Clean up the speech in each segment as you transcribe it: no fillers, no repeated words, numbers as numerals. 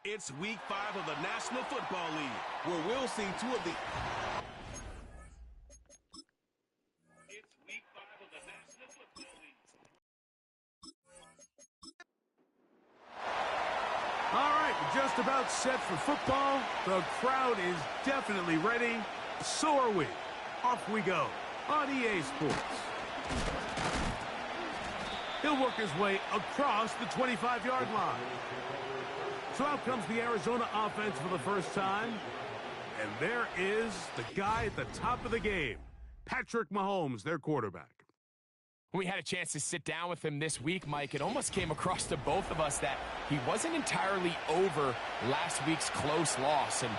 It's week 5 of the National Football League, where we'll see two of the... It's week 5 of the National Football League. All right, we're just about set for football. The crowd is definitely ready. So are we. Off we go on EA Sports. He'll work his way across the 25-yard line. So out comes the Arizona offense for the first time. And there is the guy at the top of the game, Patrick Mahomes, their quarterback. When we had a chance to sit down with him this week, Mike, it almost came across to both of us that he wasn't entirely over last week's close loss. And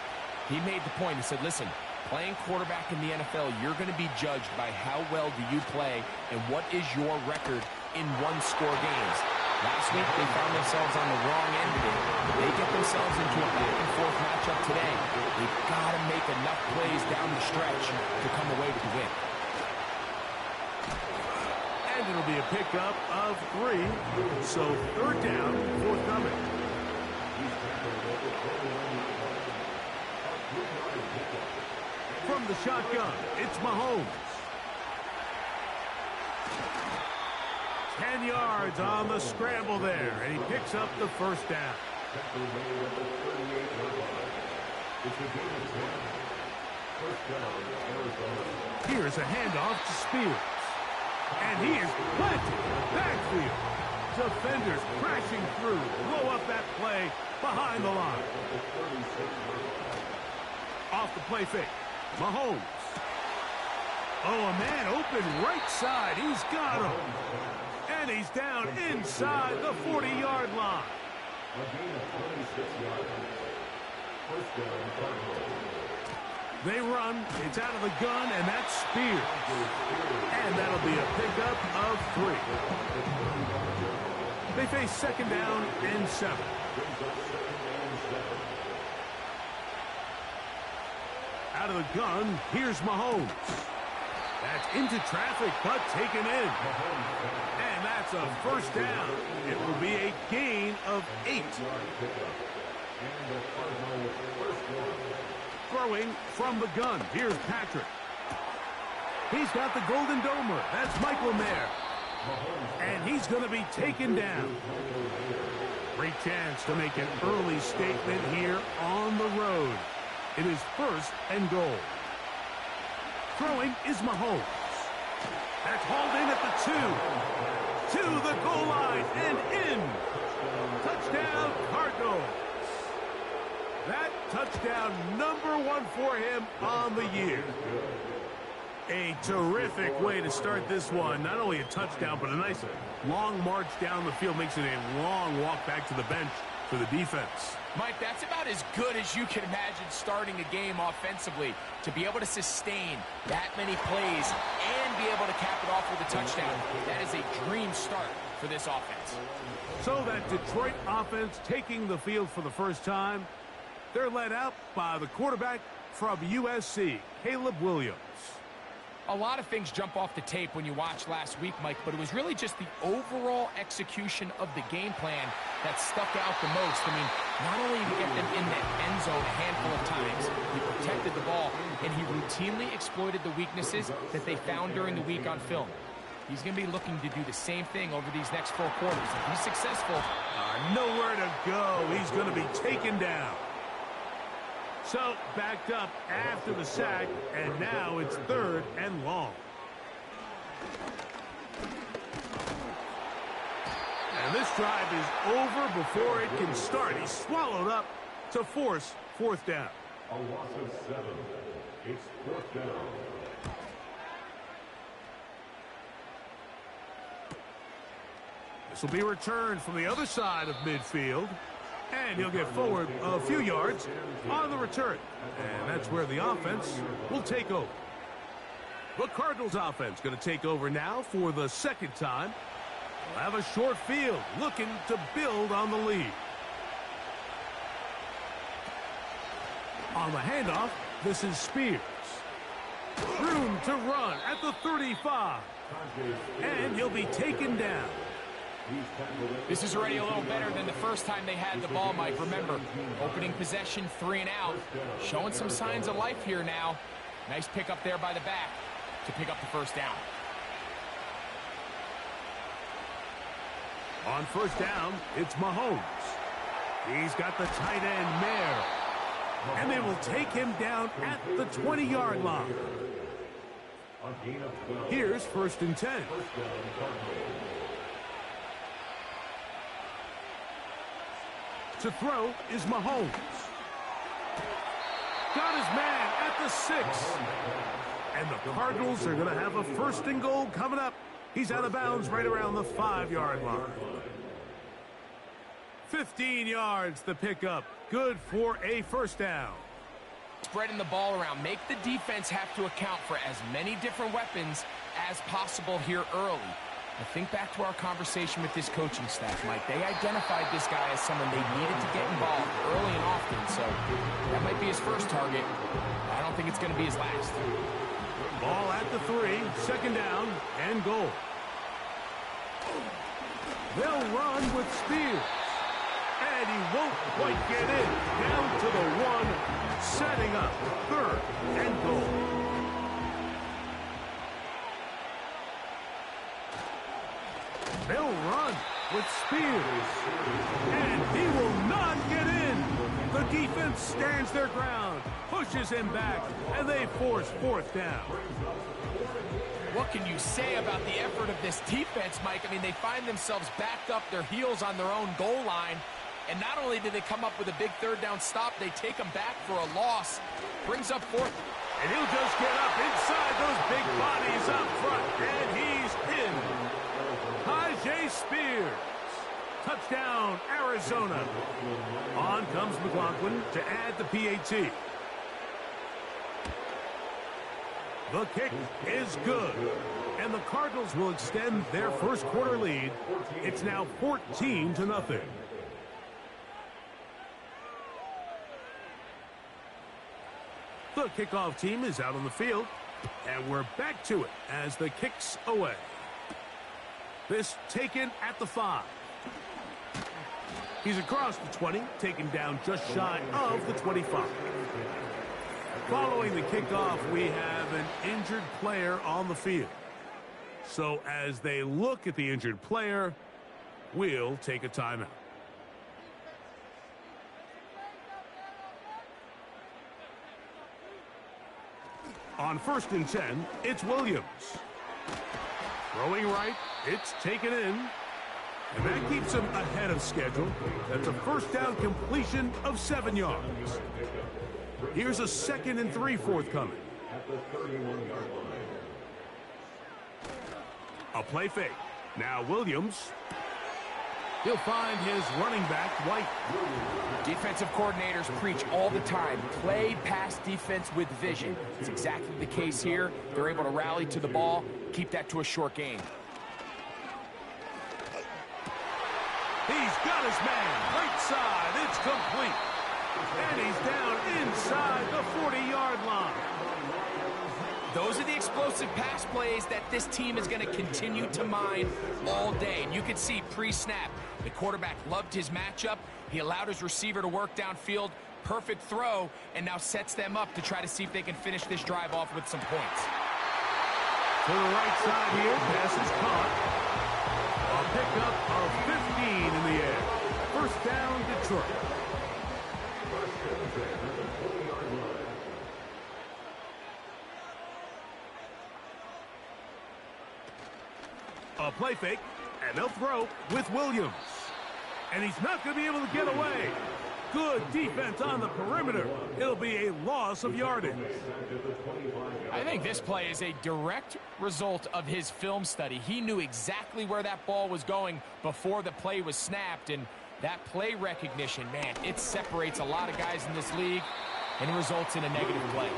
he made the point. He said, listen, playing quarterback in the NFL, you're going to be judged by how well do you play and what is your record in one-score games. Last week, they found themselves on the wrong end of it. They get themselves into a back-and-forth matchup today. They've got to make enough plays down the stretch to come away with the win. And it'll be a pickup of 3. So third down, forthcoming. From the shotgun, it's Mahomes. 10 yards on the scramble there, and he picks up the first down. Here's a handoff to Spears. And he is planted. Backfield. Defenders crashing through. Blow up that play behind the line. Off the play fake. Mahomes. Oh, a man open right side. He's got him. And he's down inside the 40-yard line. They run. It's out of the gun, and that's Spears. And that'll be a pickup of 3. They face second down and 7. Out of the gun, here's Mahomes. That's into traffic, but taken in. And that's a first down. It will be a gain of 8. Throwing from the gun. Here's Patrick. He's got the Golden Domer. That's Michael Mayer. And he's going to be taken down. Great chance to make an early statement here on the road. It is first and goal. Throwing is Mahomes. That's hauled in at the 2. To the goal line and in. Touchdown, Cardinals. That touchdown number 1 for him on the year. A terrific way to start this one. Not only a touchdown, but a nice long march down the field. Makes it a long walk back to the bench for the defense. Mike, that's about as good as you can imagine starting a game offensively. To be able to sustain that many plays and be able to cap it off with a touchdown, that is a dream start for this offense. So that Detroit offense taking the field for the first time. They're led out by the quarterback from USC, Caleb Williams. A lot of things jump off the tape when you watch last week, Mike, but it was really just the overall execution of the game plan that stuck out the most. I mean, not only did he get them in the end zone a handful of times, he protected the ball, and he routinely exploited the weaknesses that they found during the week on film. He's going to be looking to do the same thing over these next 4 quarters. If he's successful, nowhere to go. He's going to be taken down. So, backed up after the sack, and now it's third and long. And this drive is over before it can start. He's swallowed up to force fourth down. A loss of 7. It's fourth down. This will be returned from the other side of midfield. And he'll get forward a few yards on the return. And that's where the offense will take over. The Cardinals offense going to take over now for the second time. They'll have a short field looking to build on the lead. On the handoff, this is Spears. Room to run at the 35. And he'll be taken down. This is already a little better than the first time they had the ball, Mike. Remember, opening possession, 3 and out. Showing some signs of life here now. Nice pick up there by the back to pick up the first down. On first down, it's Mahomes. He's got the tight end, Mayer. And they will take him down at the 20-yard line. Here's first and 10. To throw is Mahomes. Got his man at the 6. And the Cardinals are going to have a first and goal coming up. He's out of bounds right around the 5-yard line. 15 yards the pickup. Good for a first down. Spreading the ball around. Make the defense have to account for as many different weapons as possible here early. I think back to our conversation with this coaching staff, Mike. They identified this guy as someone they needed to get involved early and often, so that might be his first target. I don't think it's going to be his last. Ball at the 3, second down, and goal. They'll run with Spears. And he won't quite get in. Down to the 1, setting up third and goal. They'll run with Spears. And he will not get in. The defense stands their ground, pushes him back, and they force fourth down. What can you say about the effort of this defense, Mike? I mean, they find themselves backed up their heels on their own goal line. And not only did they come up with a big third down stop, they take them back for a loss. Brings up fourth. And he'll just get up inside those big bodies up front. And he's in. Tyjae Spears. Touchdown, Arizona. On comes McLaughlin to add the PAT. The kick is good. And the Cardinals will extend their first quarter lead. It's now 14-0. The kickoff team is out on the field, and we're back to it as the kick's away. This taken at the 5. He's across the 20, taken down just shy of the 25. Following the kickoff, we have an injured player on the field. So as they look at the injured player, we'll take a timeout. On first and 10, it's Williams. Throwing right, it's taken in. And that keeps him ahead of schedule. That's a first down completion of 7 yards. Here's a 2nd and 3 forthcoming. A play fake. Now Williams. He'll find his running back, White. Defensive coordinators preach all the time, play pass defense with vision. It's exactly the case here. They're able to rally to the ball, keep that to a short game. He's got his man, right side, it's complete. And he's down inside the 40-yard line. Those are the explosive pass plays that this team is going to continue to mine all day. And you can see pre-snap, the quarterback loved his matchup. He allowed his receiver to work downfield. Perfect throw, and now sets them up to try to see if they can finish this drive off with some points. To the right side here, pass is caught. A pickup of 15 in the air. First down, Detroit. A play fake, and they'll throw with Williams. And he's not going to be able to get away. Good defense on the perimeter. It'll be a loss of yardage. I think this play is a direct result of his film study. He knew exactly where that ball was going before the play was snapped, and that play recognition, man, it separates a lot of guys in this league and results in a negative play.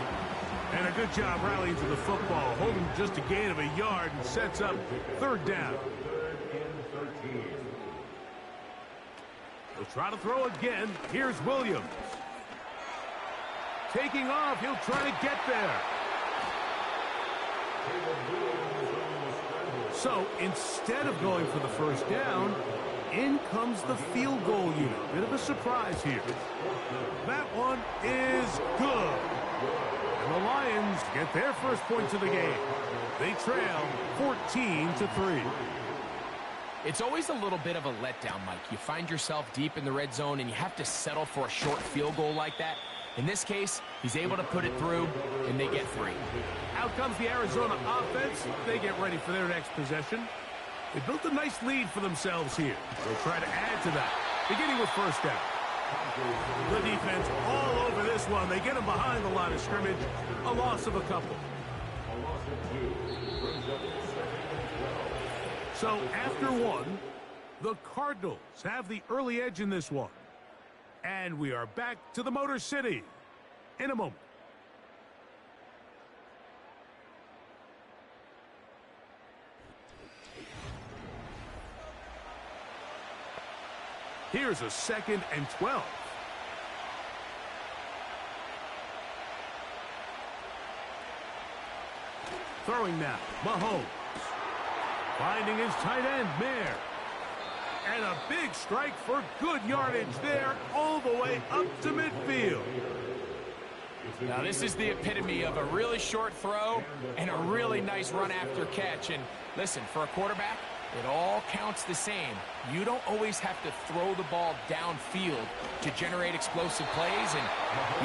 And a good job rallying to the football, holding just a gain of a yard and sets up third down. He'll try to throw again. Here's Williams. Taking off, he'll try to get there. So instead of going for the first down, in comes the field goal unit. Bit of a surprise here. That one is good. And the Lions get their first points of the game. They trail 14-3. It's always a little bit of a letdown, Mike. You find yourself deep in the red zone and you have to settle for a short field goal like that. In this case, he's able to put it through, and they get 3. Out comes the Arizona offense. They get ready for their next possession. They built a nice lead for themselves here. They'll try to add to that, beginning with first down. The defense all over this one. They get him behind the line of scrimmage. A loss of a couple. So after one, the Cardinals have the early edge in this one. And we are back to the Motor City in a moment. Here's a 2nd and 12. Throwing now, Mahomes. Finding his tight end, Mayer. And a big strike for good yardage there, all the way up to midfield. Now, this is the epitome of a really short throw and a really nice run after catch. And listen, for a quarterback, it all counts the same. You don't always have to throw the ball downfield to generate explosive plays, and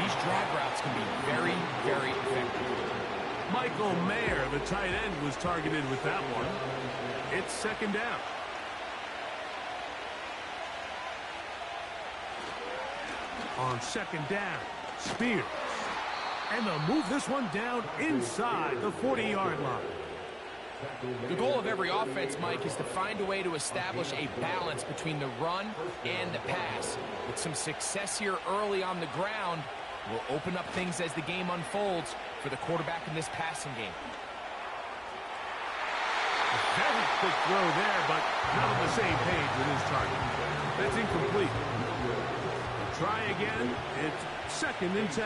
these drag routes can be very, very effective. Michael Mayer, the tight end, was targeted with that one. It's 2nd down. On 2nd down, Spears. And they'll move this one down inside the 40-yard line. The goal of every offense, Mike, is to find a way to establish a balance between the run and the pass. With some success here early on the ground, will open up things as the game unfolds for the quarterback in this passing game. A very quick throw there, but not on the same page with his target. That's incomplete. Try again. It's 2nd and 10.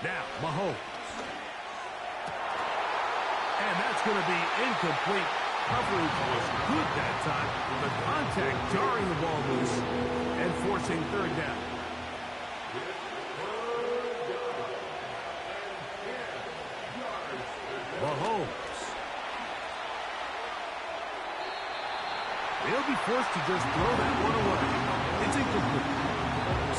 Now, Mahomes. And that's going to be incomplete. Coverage was good that time. The contact jarring the ball loose and forcing 3rd down. Mahomes. They'll be forced to just throw that one away. It's incomplete.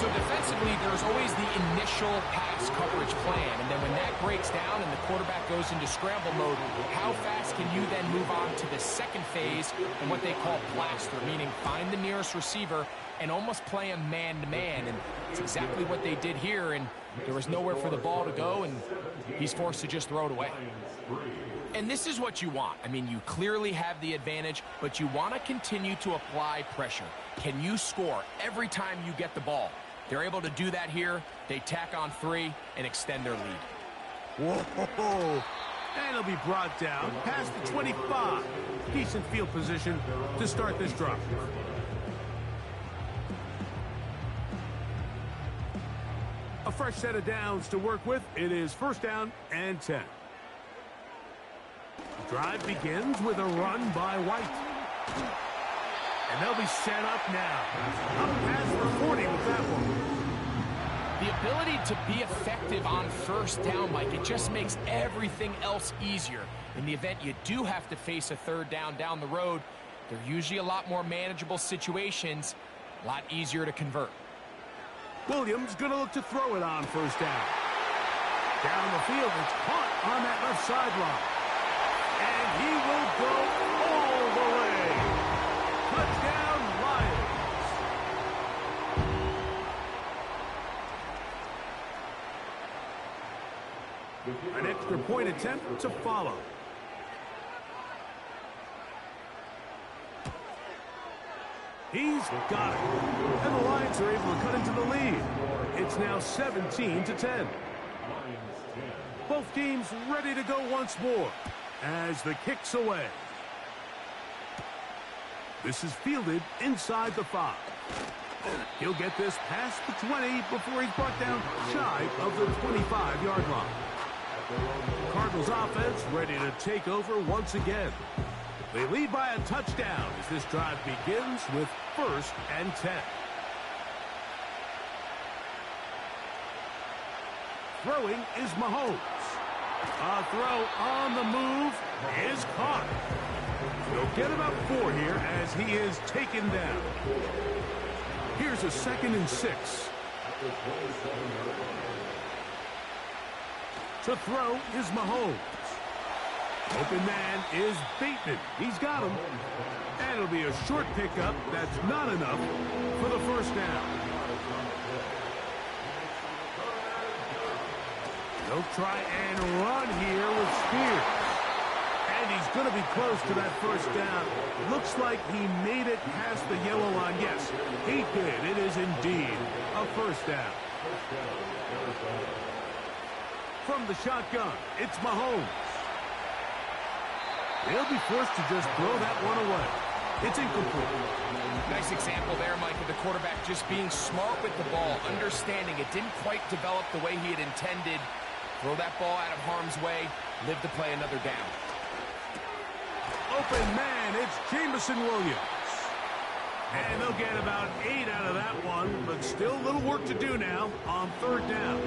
So defensively, there's always the initial pass coverage plan, and then when that breaks down and the quarterback goes into scramble mode, how fast can you then move on to the second phase and what they call plaster, meaning find the nearest receiver and almost play him man-to-man, and it's exactly what they did here, and there was nowhere for the ball to go, and he's forced to just throw it away. And this is what you want. I mean, you clearly have the advantage, but you want to continue to apply pressure. Can you score every time you get the ball? They're able to do that here. They tack on 3 and extend their lead. Whoa! And he'll be brought down past the 25. Decent field position to start this drive. A fresh set of downs to work with. It is 1st down and 10. The drive begins with a run by White. And they'll be set up now. Up past the 40 with that one. The ability to be effective on 1st down, Mike, it just makes everything else easier. In the event you do have to face a 3rd down the road, they're usually a lot more manageable situations, a lot easier to convert. Williams going to look to throw it on 1st down. Down the field, it's caught on that left sideline. And he will go all the way. Touchdown, Lions. An extra point attempt to follow. He's got it. And the Lions are able to cut into the lead. It's now 17-10. Both teams ready to go once more as the kick's away. This is fielded inside the 5. He'll get this past the 20 before he's brought down shy of the 25-yard line. Cardinals offense ready to take over once again. They lead by a touchdown as this drive begins with 1st and 10. Throwing is Mahomes. A throw on the move is caught. He'll get about 4 here as he is taken down. Here's a 2nd and 6. To throw is Mahomes. Open man is Bateman. He's got him. And it'll be a short pickup. That's not enough for the 1st down. They'll try and run here with Spears. And he's going to be close to that 1st down. Looks like he made it past the yellow line. Yes, he did. It is indeed a 1st down. From the shotgun, it's Mahomes. He'll be forced to just throw that one away. It's incomplete. Nice example there, Mike, of the quarterback just being smart with the ball, understanding it didn't quite develop the way he had intended. Throw that ball out of harm's way, live to play another down. Open man, it's Jameson Williams. And they'll get about 8 out of that one, but still a little work to do now on 3rd down.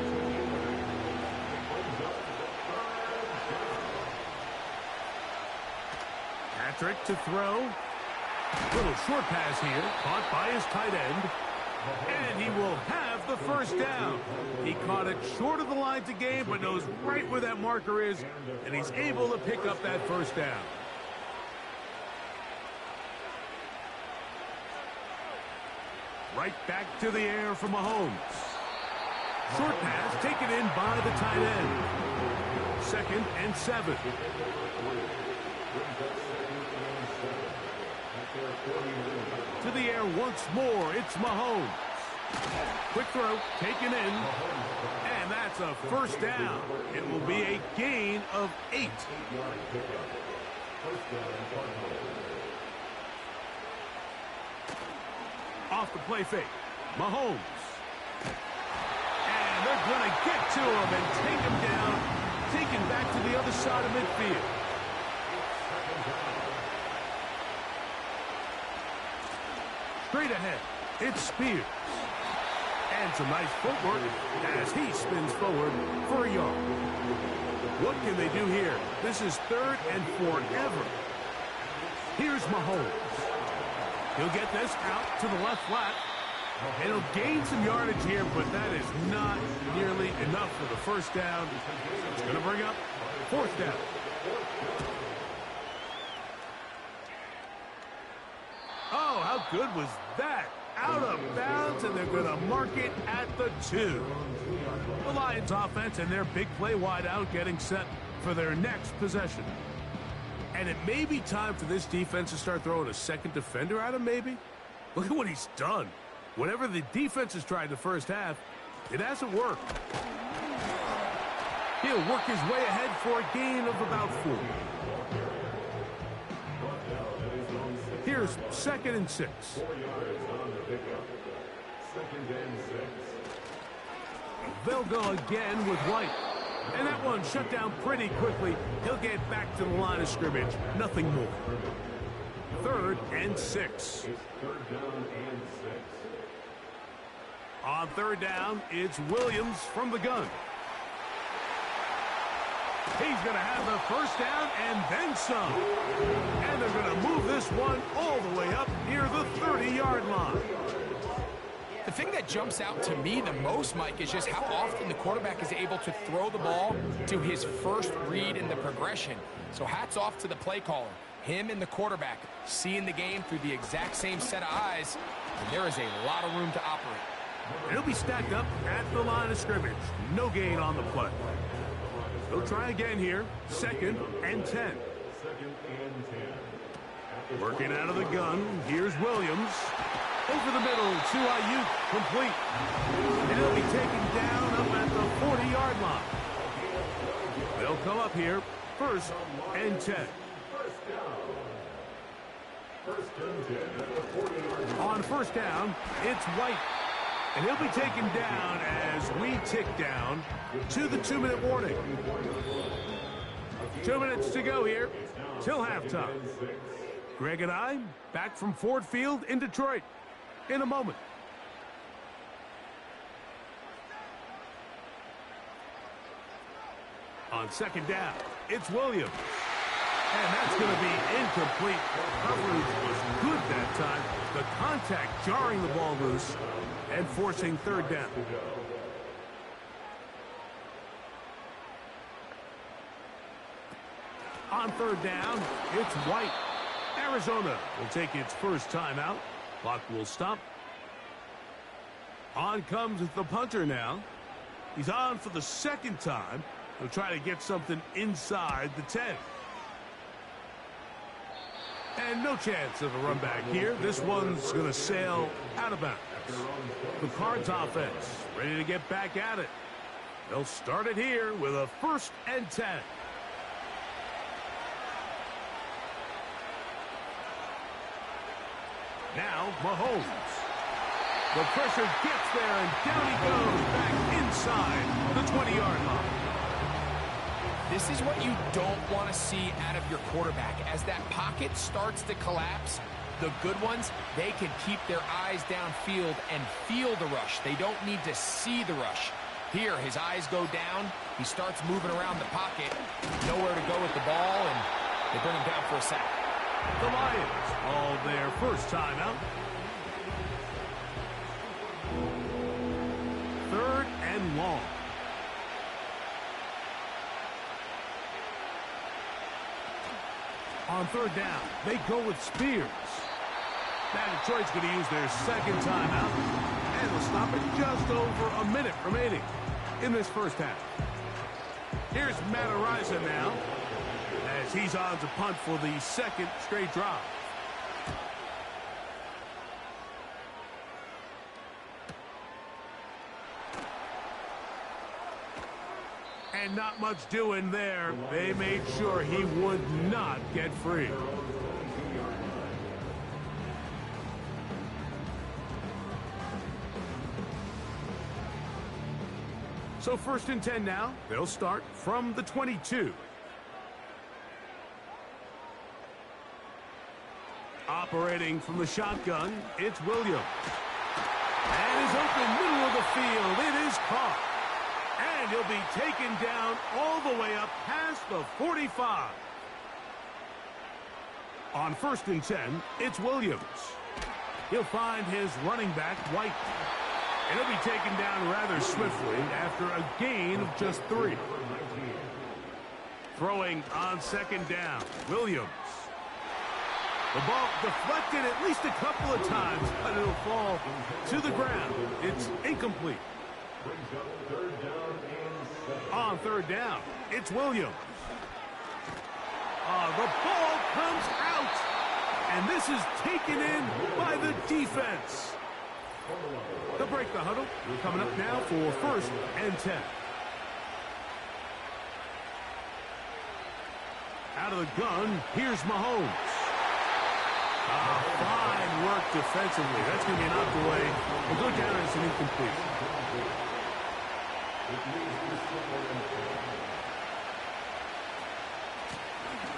Patrick to throw. Little short pass here, caught by his tight end. And he will have the 1st down. He caught it short of the line to gain, but knows right where that marker is, and he's able to pick up that 1st down. Right back to the air for Mahomes. Short pass taken in by the tight end. 2nd and 7. To the air once more, it's Mahomes. Quick throw, taken in, and that's a 1st down. It will be a gain of 8. Off the play fake, Mahomes. And they're going to get to him and take him down, taken back to the other side of midfield. Straight ahead, it's Spears. And some nice footwork as he spins forward for a yard. What can they do here? This is 3rd and forever. Here's Mahomes. He'll get this out to the left flat. And he'll gain some yardage here, but that is not nearly enough for the 1st down. It's going to bring up 4th down. Oh, how good was that? Out of bounds, and they're going to mark it at the 2. The Lions offense and their big play wideout getting set for their next possession. And it may be time for this defense to start throwing a 2nd defender at him, maybe? Look at what he's done. Whatever the defense has tried the 1st half, it hasn't worked. He'll work his way ahead for a gain of about 4. Here's 2nd and 6. 4 yards on the pickup. 2nd and 6. They'll go again with White. And that one shut down pretty quickly. He'll get back to the line of scrimmage. Nothing more. 3rd and 6. It's 3rd down and 6. On 3rd down, it's Williams from the gun. He's going to have the 1st down and then some. And they're going to move this one all the way up near the 30-yard line. The thing that jumps out to me the most, Mike, is just how often the quarterback is able to throw the ball to his first read in the progression. So hats off to the play caller. Him and the quarterback seeing the game through the exact same set of eyes, and there is a lot of room to operate. He'll be stacked up at the line of scrimmage. No gain on the play. They'll try again here. 2nd and 10. 2nd and 10. Working out of the gun. Here's Williams. Over the middle to Ayuk. Complete. And he'll be taken down up at the 40-yard line. They'll come up here. 1st and 10. On 1st down, it's White. And he'll be taken down as we tick down to the 2-minute warning. 2 minutes to go here till halftime. Greg and I back from Ford Field in Detroit in a moment. On second down, it's Williams. And that's going to be incomplete. Coverage was good that time. The contact jarring the ball loose and forcing third down. On third down, it's White. Arizona will take its first timeout. Clock will stop. On comes the punter now. He's on for the second time. He'll try to get something inside the 10. And no chance of a run back here. This one's going to sail out of bounds. The Cards offense ready to get back at it. They'll start it here with a 1st and 10. Now Mahomes. The pressure gets there and down he goes back inside the 20-yard line. This is what you don't want to see out of your quarterback. As that pocket starts to collapse, the good ones, they can keep their eyes downfield and feel the rush. They don't need to see the rush. Here, his eyes go down. He starts moving around the pocket. Nowhere to go with the ball, and they bring him down for a sack. The Lions all their first timeout. 3rd and long. On third down, they go with Spears. Now Detroit's going to use their second timeout, and they'll stop it just over a minute remaining in this first half. Here's Matt Araiza now, as he's on to punt for the second straight drive. And not much doing there. They made sure he would not get free. So 1st and 10 now. They'll start from the 22. Operating from the shotgun, it's Williams. And is open middle of the field. It is caught. And he'll be taken down all the way up past the 45. On 1st and 10, it's Williams. He'll find his running back, White. And he'll be taken down rather swiftly after a gain of just 3. Throwing on 2nd down, Williams. The ball deflected at least a couple of times, but it'll fall to the ground. It's incomplete. On 3rd down, it's Williams. The ball comes out, and this is taken in by the defense. They'll break the huddle. Coming up now for 1st and 10. Out of the gun, here's Mahomes. Fine work defensively. That's going to be knocked away. We'll go down as an incomplete.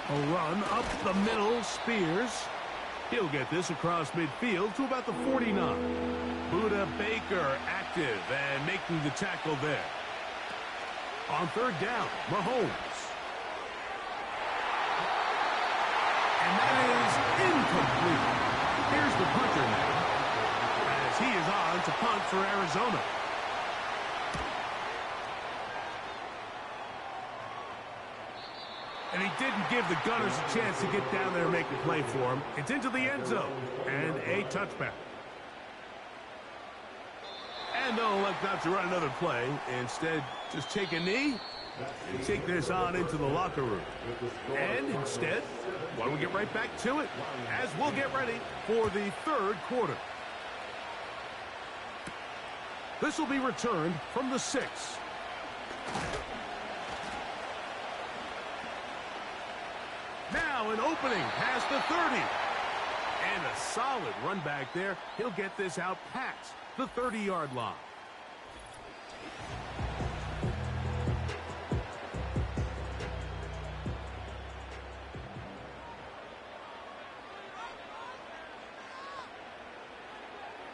A run up the middle, Spears. He'll get this across midfield to about the 49. Budda Baker active and making the tackle there. On 3rd down, Mahomes. And that is incomplete. Here's the punter now, as he is on to punt for Arizona. And he didn't give the Gunners a chance to get down there and make a play for him. It's into the end zone and a touchback. And they'll elect not to run another play. Instead, just take a knee and take this on into the locker room. And instead, why don't we get right back to it as we'll get ready for the 3rd quarter. This will be returned from the 6. Now an opening past the 30. And a solid run back there. He'll get this out past the 30-yard line.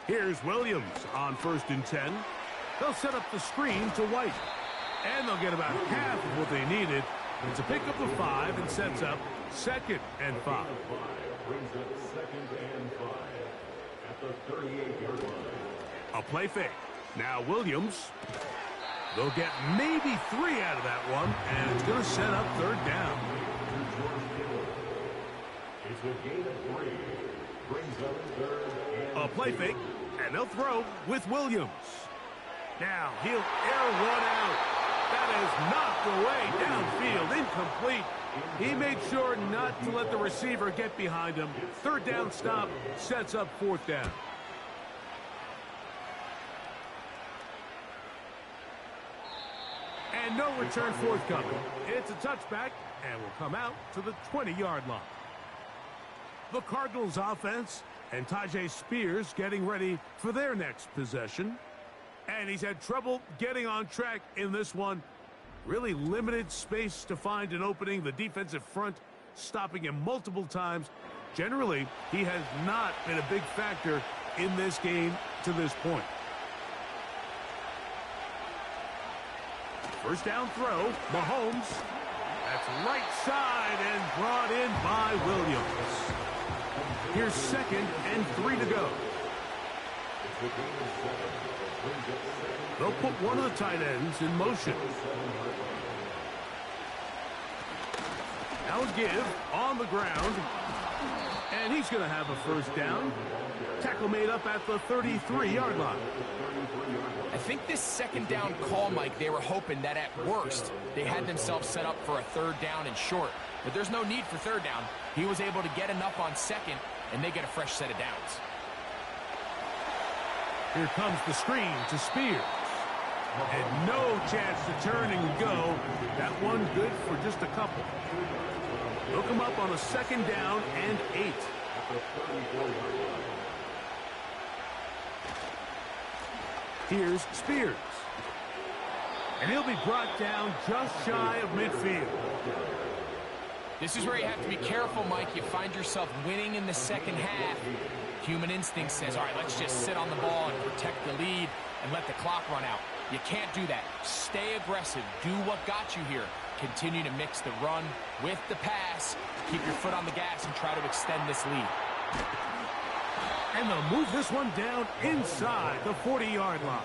Here's Williams on 1st and 10. They'll set up the screen to White. And they'll get about half of what they needed. It's a pickup of 5 and sets up 2nd and 5. Brings up 2nd and 5 at the 38-yard line. A play fake. Now Williams. They'll get maybe 3 out of that one, and it's going to set up 3rd down. It's a gain of 3. Brings up 3rd and A play fake, and they'll throw with Williams. Now he'll air one out. That is knocked away downfield, incomplete. He made sure not to let the receiver get behind him. 3rd down stop sets up 4th down. And no return forthcoming. It's a touchback, and will come out to the 20-yard line. The Cardinals offense and Tyjae Spears getting ready for their next possession. And he's had trouble getting on track in this one. Really limited space to find an opening. The defensive front stopping him multiple times. Generally, he has not been a big factor in this game to this point. First down throw, Mahomes. That's right side and brought in by Williams. Here's 2nd and 3 to go. They'll put one of the tight ends in motion. Now a give on the ground. And he's going to have a first down. Tackle made up at the 33-yard line. I think this 2nd down call, Mike, they were hoping that at worst they had themselves set up for a 3rd down and short. But there's no need for 3rd down. He was able to get enough on 2nd, and they get a fresh set of downs. Here comes the screen to Spears. And no chance to turn and go. That one good for just a couple. Look him up on a 2nd down and 8. Here's Spears. And he'll be brought down just shy of midfield. This is where you have to be careful, Mike. You find yourself winning in the 2nd half. Human instinct says, all right, let's just sit on the ball and protect the lead and let the clock run out. You can't do that. Stay aggressive. Do what got you here. Continue to mix the run with the pass. Keep your foot on the gas and try to extend this lead. And they'll move this one down inside the 40-yard line.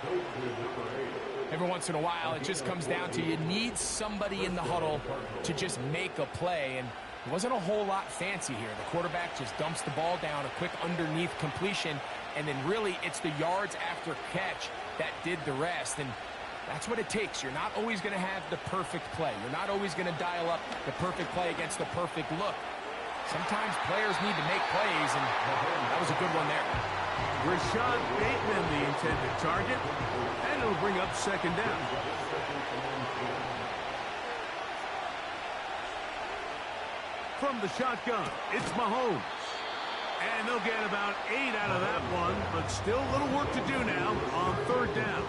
Every once in a while, it just comes down to you need somebody in the huddle to just make a play. And it wasn't a whole lot fancy here. The quarterback just dumps the ball down, a quick underneath completion, and then really it's the yards after catch that did the rest. And that's what it takes. You're not always going to have the perfect play. You're not always going to dial up the perfect play against the perfect look. Sometimes players need to make plays, and that was a good one there. Rashad Bateman, the intended target, and it'll bring up 2nd down. From the shotgun, it's Mahomes. And they'll get about 8 out of that one, but still a little work to do now on 3rd down.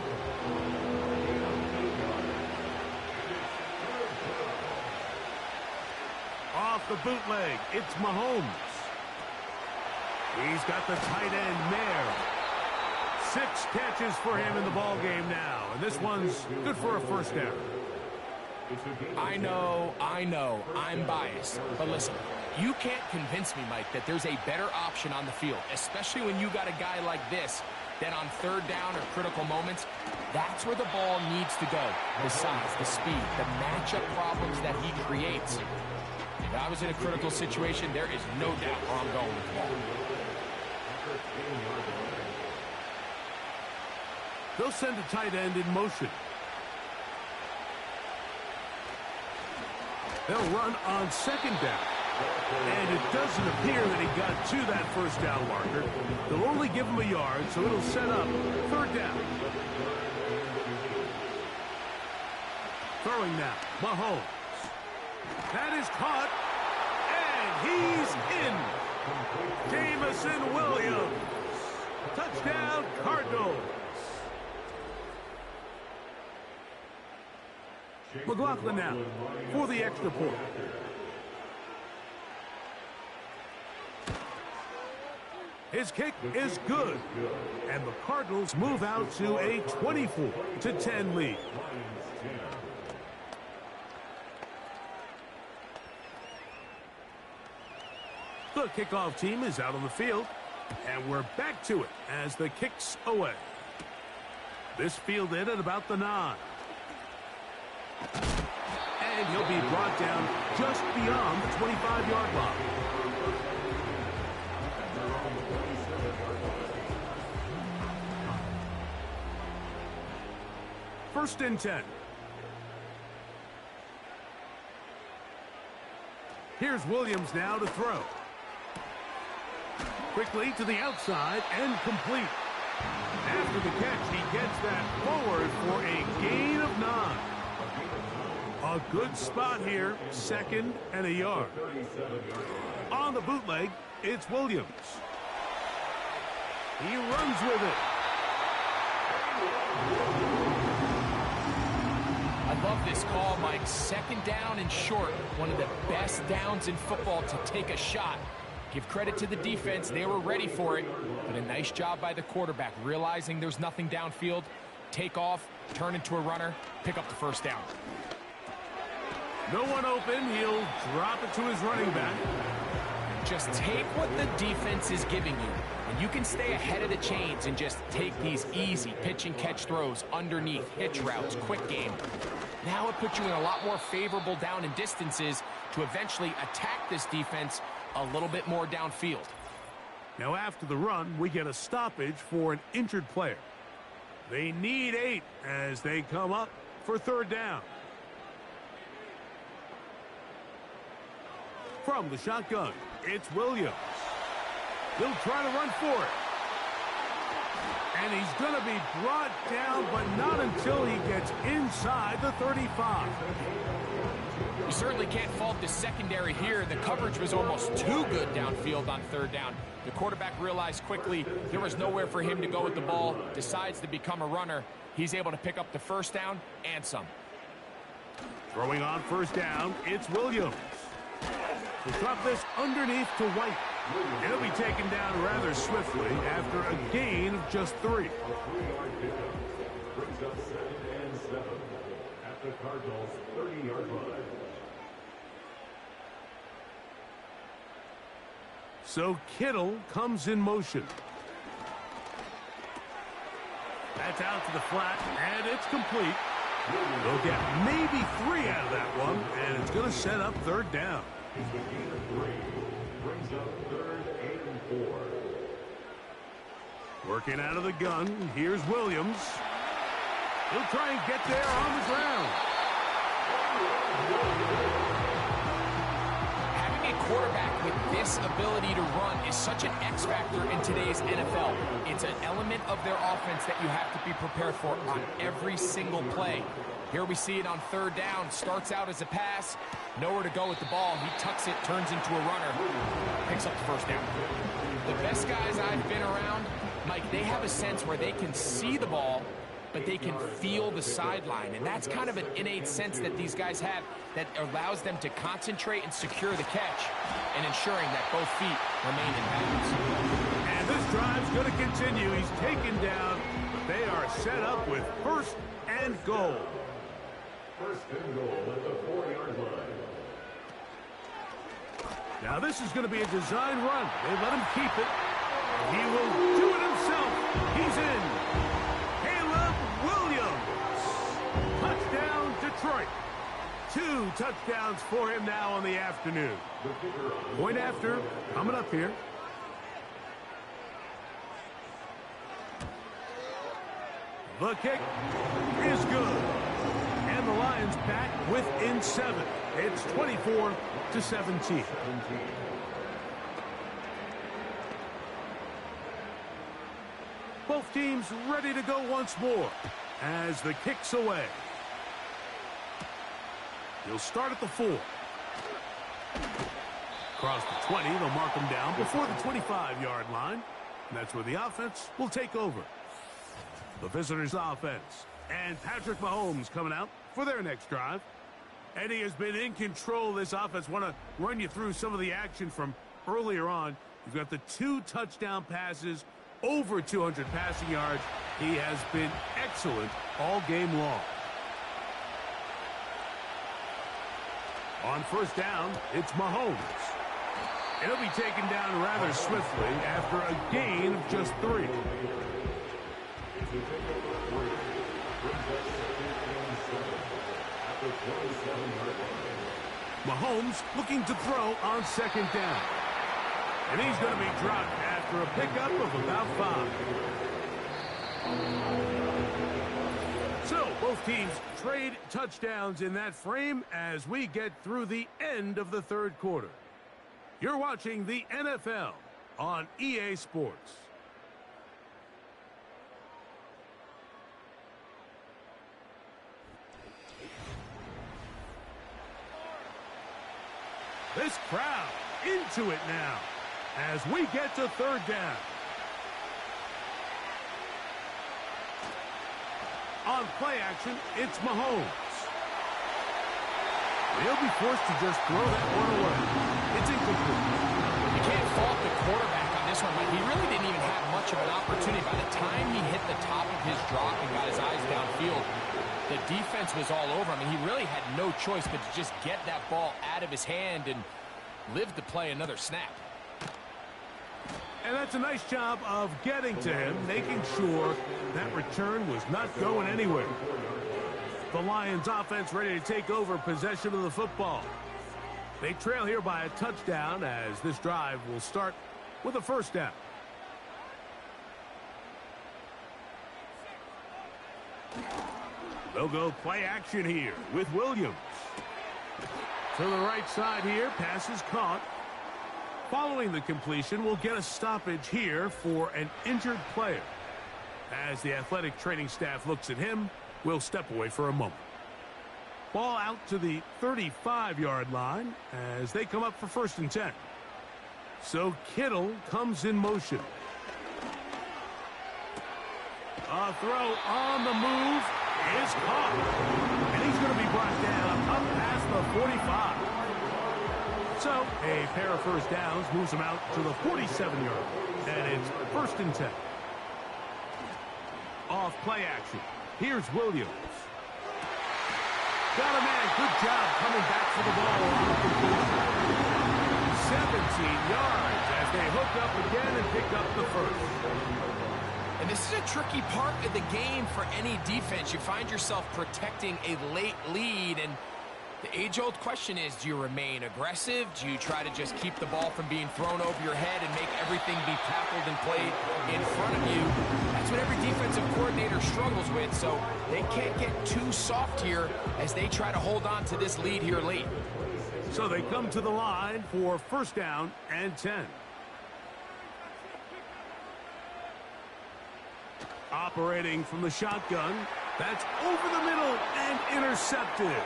Off the bootleg, it's Mahomes. He's got the tight end Mayer. 6 catches for him in the ball game now, and this one's good for a first down. I know, I'm biased, but listen, you can't convince me, Mike, that there's a better option on the field, especially when you got a guy like this, that on 3rd down or critical moments, that's where the ball needs to go. The size, the speed, the matchup problems that he creates. If I was in a critical situation, there is no doubt where I'm going with the ball. They'll send a tight end in motion. They'll run on 2nd down. And it doesn't appear that he got to that first down marker. They'll only give him a yard, so it'll set up 3rd down. Throwing now, Mahomes. That is caught, and he's in. Jameson McLaughlin now for the extra point. His kick is good, and the Cardinals move out to a 24-10 lead. The kickoff team is out on the field, and we're back to it as the kick's away. This fielded at about the 9. And he'll be brought down just beyond the 25-yard line. First and 10. Here's Williams now to throw. Quickly to the outside and complete. After the catch, he gets that forward for a gain of 9. A good spot here, 2nd and a yard. On the bootleg, it's Williams. He runs with it. I love this call, Mike. 2nd down and short. One of the best downs in football to take a shot. Give credit to the defense. They were ready for it. But a nice job by the quarterback, realizing there's nothing downfield. Take off, turn into a runner, pick up the first down. No one open. He'll drop it to his running back. Just take what the defense is giving you. And you can stay ahead of the chains and just take these easy pitch and catch throws underneath, hitch routes, quick game. Now it puts you in a lot more favorable down and distances to eventually attack this defense a little bit more downfield. Now after the run, we get a stoppage for an injured player. They need 8 as they come up for 3rd down. From the shotgun, it's Williams. He'll try to run for it. And he's going to be brought down, but not until he gets inside the 35. You certainly can't fault the secondary here. The coverage was almost too good downfield on 3rd down. The quarterback realized quickly there was nowhere for him to go with the ball, decides to become a runner. He's able to pick up the first down and some. Throwing on 1st down, it's Williams. He'll drop this underneath to White. He'll be taken down rather swiftly after a gain of just 3. A 3-yard pickup brings up 2nd and 7 at the Cardinals' 30-yard line. So Kittle comes in motion. That's out to the flat, and it's complete. They'll get maybe 3 out of that one, and it's going to set up 3rd down. The gain of 3 brings up 3rd and 4. Working out of the gun, here's Williams. He'll try and get there on the ground. Having a quarterback with this ability to run is such an X factor in today's NFL. It's an element of their offense that you have to be prepared for on every single play. Here we see it on 3rd down. Starts out as a pass. Nowhere to go with the ball. He tucks it, turns into a runner. Picks up the first down. The best guys I've been around, Mike, they have a sense where they can see the ball, but they can feel the sideline. And that's kind of an innate sense that these guys have that allows them to concentrate and secure the catch and ensuring that both feet remain in bounds. And this drive's going to continue. He's taken down, but they are set up with 1st and goal. 1st and goal at the 4-yard line. Now this is going to be a design run. They let him keep it. He will do it himself. He's in. Caleb Williams. Touchdown, Detroit. 2 touchdowns for him now on the afternoon. Point after coming up here. The kick is good. And the Lions back within 7. It's 24-17. Both teams ready to go once more as the kick's away. He'll start at the 4. Across the 20, they'll mark him down before the 25-yard line. And that's where the offense will take over. The visitors' offense. And Patrick Mahomes coming out for their next drive. And he has been in control of this offense. Want to run you through some of the action from earlier on. You've got the 2 touchdown passes, over 200 passing yards. He has been excellent all game long. On first down, it's Mahomes. And he'll be taken down rather swiftly after a gain of just 3. Mahomes looking to throw on second down. And he's going to be dropped after a pickup of about 5. So both teams trade touchdowns in that frame as we get through the end of the third quarter. You're watching the NFL on EA Sports. This crowd into it now as we get to third down. On play action, it's Mahomes. He'll be forced to just throw that one away. It's incomplete. You can't fault the quarterback on this one, but he really didn't even have much of an opportunity. By the time he hit the top of his drop and got his eyes downfield, the defense was all over him. I mean, he really had no choice but to just get that ball out of his hand and live to play another snap. And that's a nice job of getting to him, making sure that return was not going anywhere. The Lions offense ready to take over possession of the football. They trail here by a touchdown as this drive will start with a first down. They'll go play action here with Williams. To the right side here, pass is caught. Following the completion, we'll get a stoppage here for an injured player. As the athletic training staff looks at him, we'll step away for a moment. Ball out to the 35-yard line as they come up for first and 10. So Kittle comes in motion. A throw on the move is caught. And he's going to be brought down up past the 45. So a pair of first downs moves him out to the 47-yard. And it's first and 10. Off play action. Here's Williams. Got a man. Good job coming back for the ball. 17 yards as they hook up again and pick up the first. And this is a tricky part of the game for any defense. You find yourself protecting a late lead, and the age-old question is, do you remain aggressive? Do you try to just keep the ball from being thrown over your head and make everything be tackled and played in front of you? That's what every defensive coordinator struggles with, so they can't get too soft here as they try to hold on to this lead here late. So they come to the line for first down and 10. Operating from the shotgun. That's over the middle and intercepted.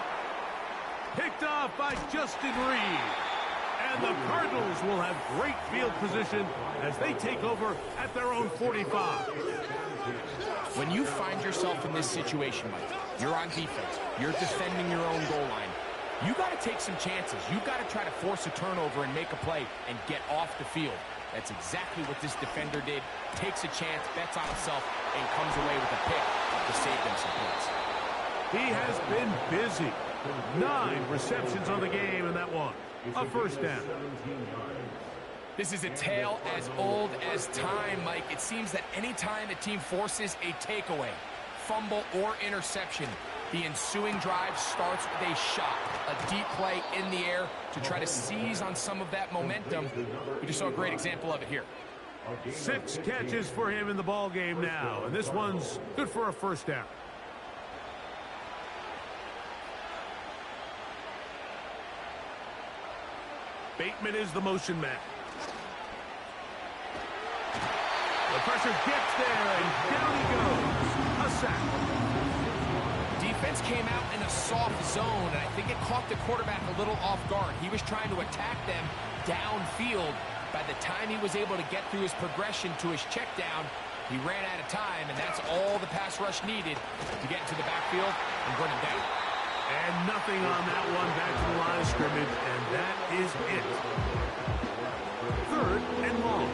Picked off by Justin Reed. And the Cardinals will have great field position as they take over at their own 45. When you find yourself in this situation, Mike, you're on defense, you're defending your own goal line, you got to take some chances. You got to try to force a turnover and make a play and get off the field. That's exactly what this defender did. Takes a chance, bets on himself, and comes away with a pick to save them some points. He has been busy. 9 receptions on the game, and that one, a first down. This is a tale as old as time, Mike. It seems that any time a team forces a takeaway, fumble, or interception, the ensuing drive starts with a shot, a deep play in the air to try to seize on some of that momentum. We just saw a great example of it here. 6 catches for him in the ball game now, and this one's good for a first down. Bateman is the motion man. The pressure gets there, and down he goes. A sack. Defense came out in a soft zone, and I think it caught the quarterback a little off guard. He was trying to attack them downfield. By the time he was able to get through his progression to his check down, he ran out of time, and that's all the pass rush needed to get into the backfield and bring him down. And nothing on that one back to the line of scrimmage, and that is it. 3rd and long.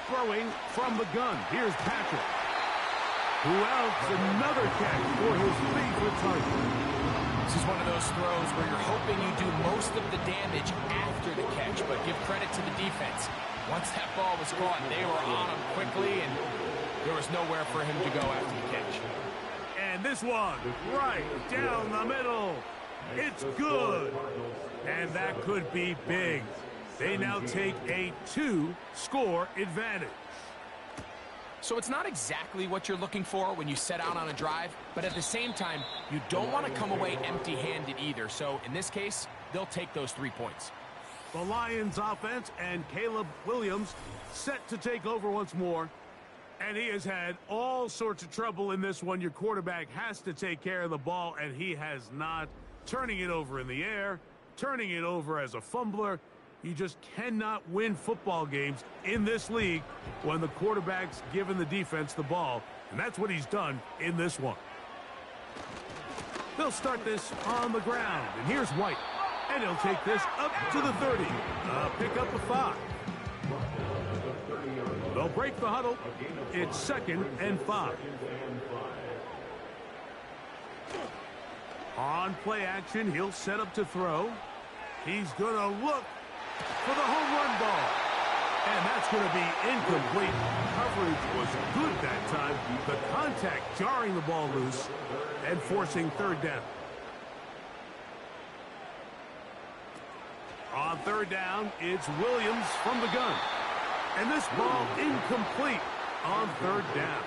Throwing from the gun. Here's Patrick. Who else? Another catch for his favorite target. This is one of those throws where you're hoping you do most of the damage after the catch, but give credit to the defense. Once that ball was caught, they were on him quickly, and there was nowhere for him to go after the catch. And this one, right down the middle. It's good. And that could be big. They now take a 2-score advantage. So it's not exactly what you're looking for when you set out on a drive, but at the same time, you don't want to come away empty-handed either. So in this case, they'll take those 3 points. The Lions offense and Caleb Williams set to take over once more. And he has had all sorts of trouble in this one. Your quarterback has to take care of the ball, and he has not. Turning it over in the air, turning it over as a fumbler. You just cannot win football games in this league when the quarterback's giving the defense the ball. And that's what he's done in this one. They'll start this on the ground. And here's White. And he'll take this up to the 30. Pick up the 5. They'll break the huddle. It's 2nd and 5. On play action, he'll set up to throw. He's going to look for the home run ball. And that's going to be incomplete. Coverage was good that time. The contact jarring the ball loose and forcing 3rd down. On 3rd down, it's Williams from the gun. And this ball incomplete on 3rd down.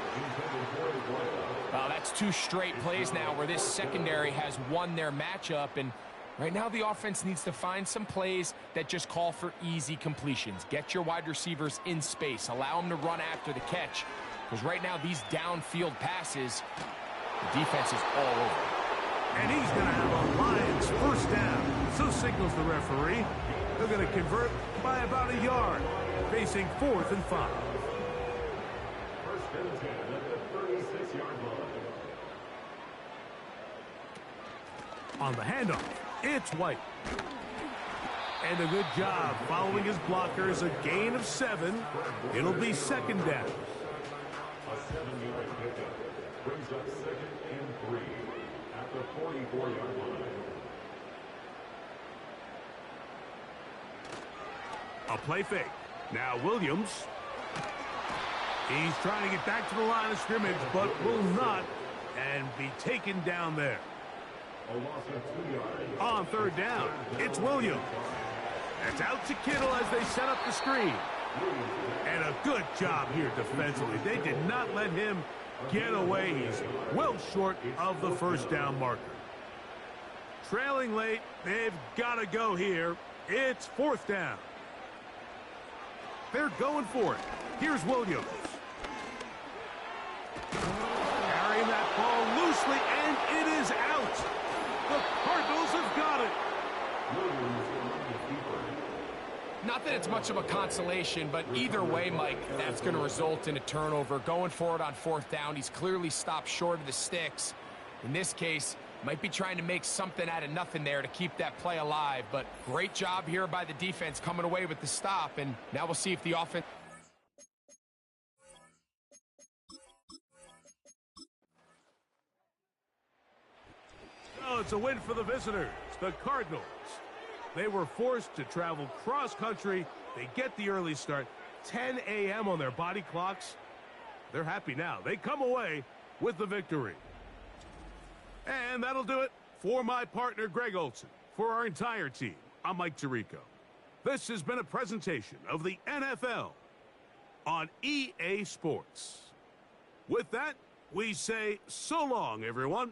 Well, that's 2 straight plays now where this secondary has won their matchup, and right now the offense needs to find some plays that just call for easy completions. Get your wide receivers in space. Allow them to run after the catch, because right now these downfield passes, the defense is all over. And he's going to have a Lions 1st down. So signals the referee. They're going to convert by about a yard, facing 4th and 5. 1st and 10 at the 36-yard line. On the handoff, it's White. And a good job following his blockers. A gain of 7. It'll be 2nd down. A 7-yard pickup brings up 2nd and 3 at the 44-yard line. A play fake. Now Williams. He's trying to get back to the line of scrimmage, but will not, and be taken down there. A loss of 2 yards. On 3rd down, it's Williams. That's out to Kittle as they set up the screen. And a good job here defensively. They did not let him get away. He's well short of the 1st down marker. Trailing late, they've got to go here. It's 4th down. They're going for it. Here's Williams. Carrying that ball loosely, and it is out. The Cardinals have got it. Not that it's much of a consolation, but either way, Mike, that's going to result in a turnover. Going for it on 4th down, he's clearly stopped short of the sticks. In this case, might be trying to make something out of nothing there to keep that play alive. But great job here by the defense coming away with the stop. And now we'll see if the offense... Oh, it's a win for the visitors, the Cardinals. They were forced to travel cross-country. They get the early start. 10 a.m. on their body clocks. They're happy now. They come away with the victory. And that'll do it for my partner, Greg Olson. For our entire team, I'm Mike Tirico. This has been a presentation of the NFL on EA Sports. With that, we say so long, everyone.